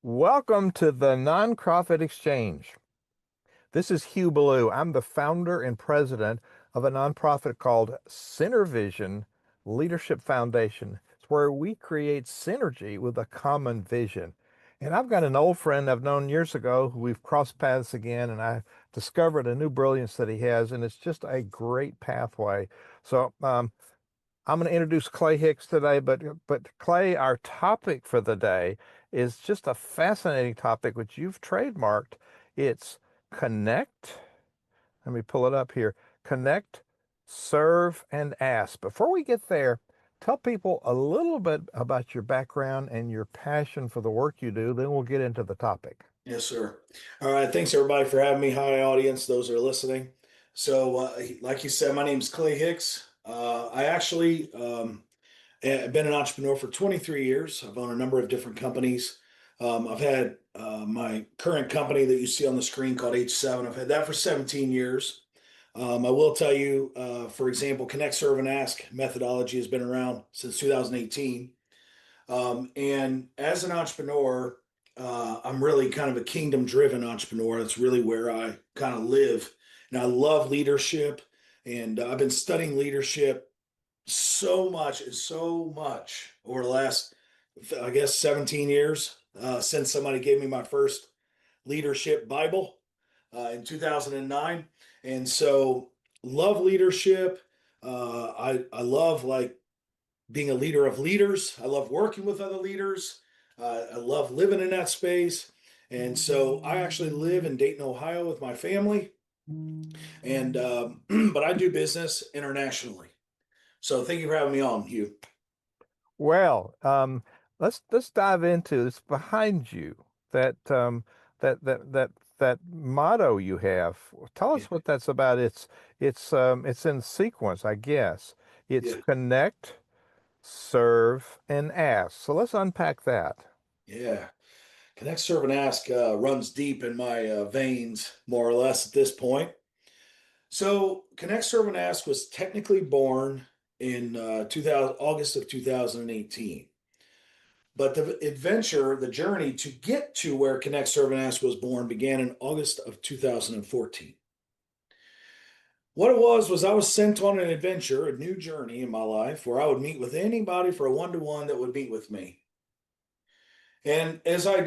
Welcome to the Nonprofit Exchange. This is Hugh Ballou. I'm the founder and president of a nonprofit called Center Vision Leadership Foundation. It's where we create synergy with a common vision. And I've got an old friend I've known years ago who we've crossed paths again, and I discovered a new brilliance that he has, and it's just a great pathway. So I'm going to introduce Clay Hicks today, but Clay, our topic for the day is just a fascinating topic which you've trademarked. It's connect. Let me pull it up here. Connect, serve, and ask. Before we get there, tell people a little bit about your background and your passion for the work you do. Then we'll get into the topic. Yes, sir. All right. Thanks, everybody, for having me. Hi, audience, those that are listening. Like you said, my name is Clay Hicks. I actually have been an entrepreneur for 23 years. I've owned a number of different companies. I've had my current company that you see on the screen called H7. I've had that for 17 years. I will tell you, for example, Connect, Serve, and Ask methodology has been around since 2018. And as an entrepreneur, I'm really kind of a kingdom driven entrepreneur. That's really where I kind of live. And I love leadership. And I've been studying leadership so much over the last, I guess, 17 years since somebody gave me my first leadership Bible in 2009. And so, love leadership. I love like being a leader of leaders. I love working with other leaders. I love living in that space. And so I actually live in Dayton, Ohio with my family. And but I do business internationally. So thank you for having me on, Hugh. Well, let's dive into this behind you. That that motto you have. Tell Yeah. us what that's about. It's in sequence, I guess. It's Yeah. connect, serve, and ask. So let's unpack that. Yeah. Connect, Serve, and Ask runs deep in my veins, more or less, at this point. So Connect, Serve, and Ask was technically born in 2000, August of 2018. But the adventure, the journey to get to where Connect, Serve, and Ask was born began in August of 2014. What it was I was sent on an adventure, a new journey in my life where I would meet with anybody for a one-to-one that would meet with me. And as I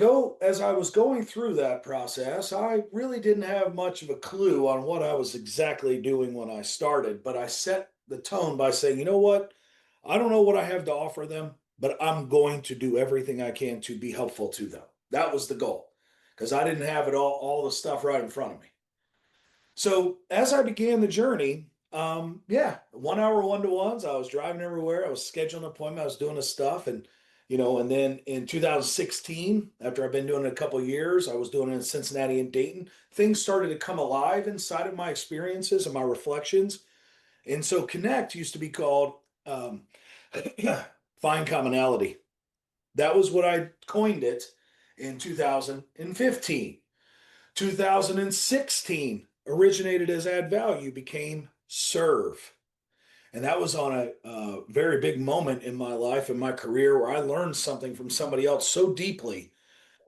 was going through that process, I really didn't have much of a clue on what I was exactly doing when I started, but I set the tone by saying, you know what? I don't know what I have to offer them, but I'm going to do everything I can to be helpful to them. That was the goal because I didn't have all the stuff right in front of me. So as I began the journey, yeah, 1 hour one-to-ones. I was driving everywhere. I was scheduling appointments. I was doing this stuff, and then in 2016, after I've been doing it a couple of years, I was doing it in Cincinnati and Dayton. Things started to come alive inside of my experiences and my reflections, and so Connect used to be called Find Commonality. That was what I coined it in 2015. 2016 originated as add value, became serve. And that was on a very big moment in my life and my career where I learned something from somebody else so deeply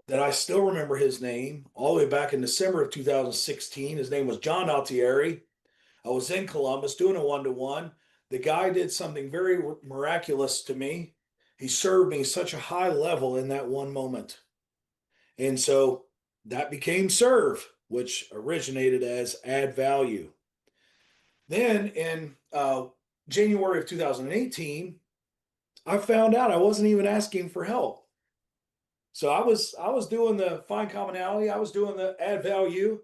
that I still remember his name all the way back in December of 2016. His name was John Altieri. I was in Columbus doing a one-to-one. The guy did something very miraculous to me. He served me such a high level in that one moment. And so that became serve, which originated as add value. Then in January of 2018, I found out I wasn't even asking for help. So I was doing the find commonality, I was doing the add value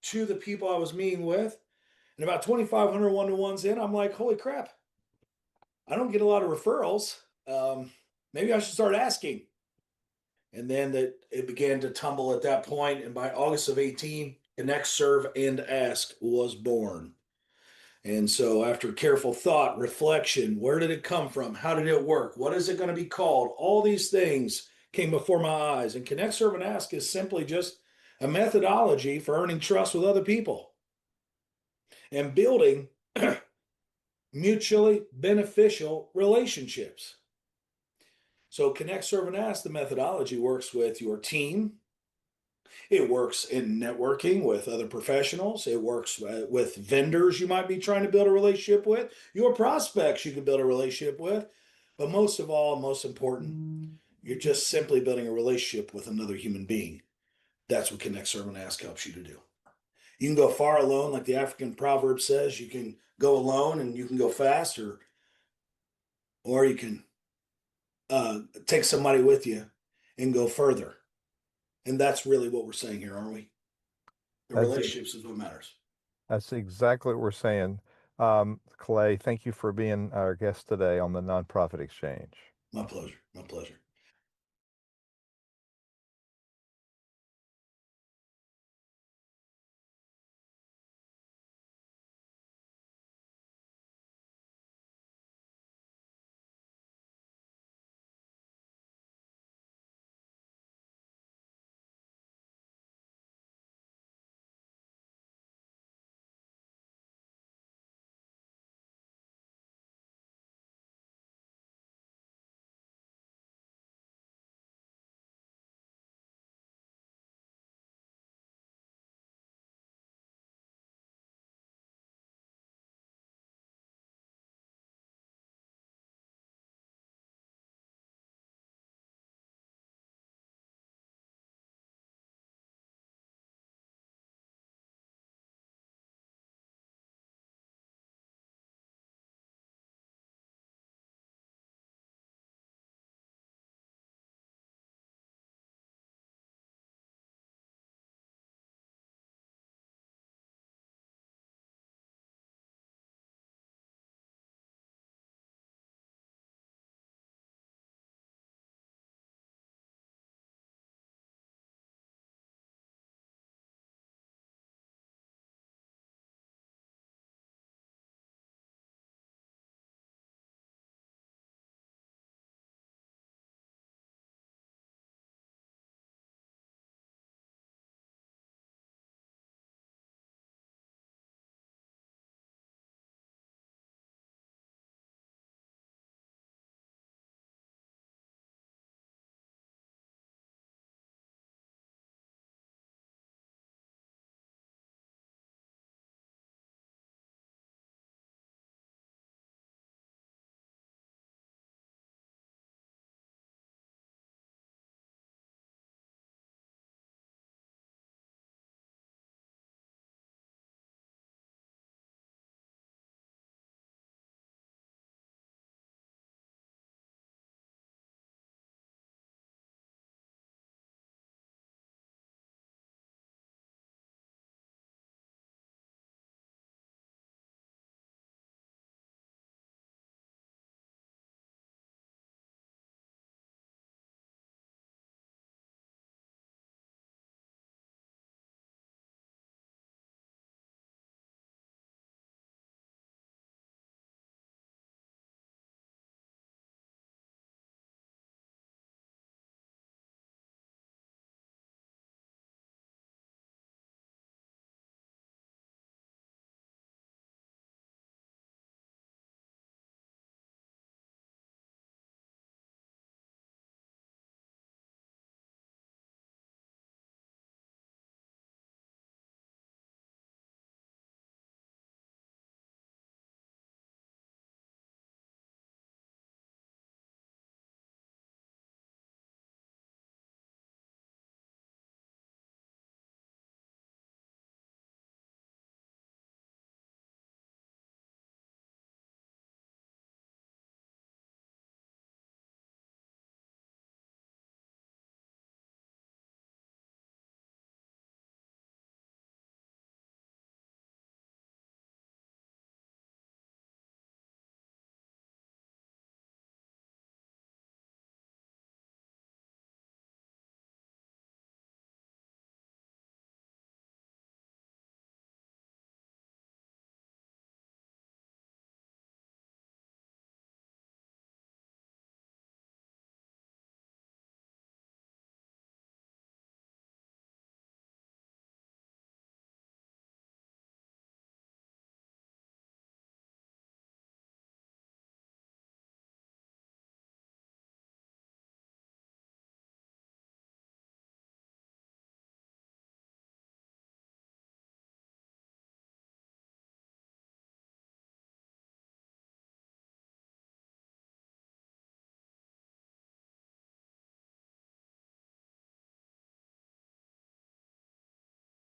to the people I was meeting with. And about 2,500 one-to-ones in, I'm like, holy crap, I don't get a lot of referrals. Maybe I should start asking. And then that it began to tumble at that point. And by August of 18, Connect, Serve, and Ask was born. And so, after careful thought, reflection, where did it come from? How did it work? What is it going to be called? All these things came before my eyes. And Connect, Serve, and Ask is simply just a methodology for earning trust with other people and building mutually beneficial relationships. So connect, serve, and ask, the methodology works with your team. It works in networking with other professionals. It works with vendors you might be trying to build a relationship with, your prospects you can build a relationship with. But most of all, most important, you're just simply building a relationship with another human being. That's what Connect, Serve, and Ask helps you to do. You can go far alone, like the African proverb says. You can go alone and you can go fast, or you can take somebody with you and go further. And that's really what we're saying here, aren't we? The That's relationships is what matters. that's exactly what we're saying. Clay, thank you for being our guest today on the Nonprofit Exchange. My pleasure. My pleasure.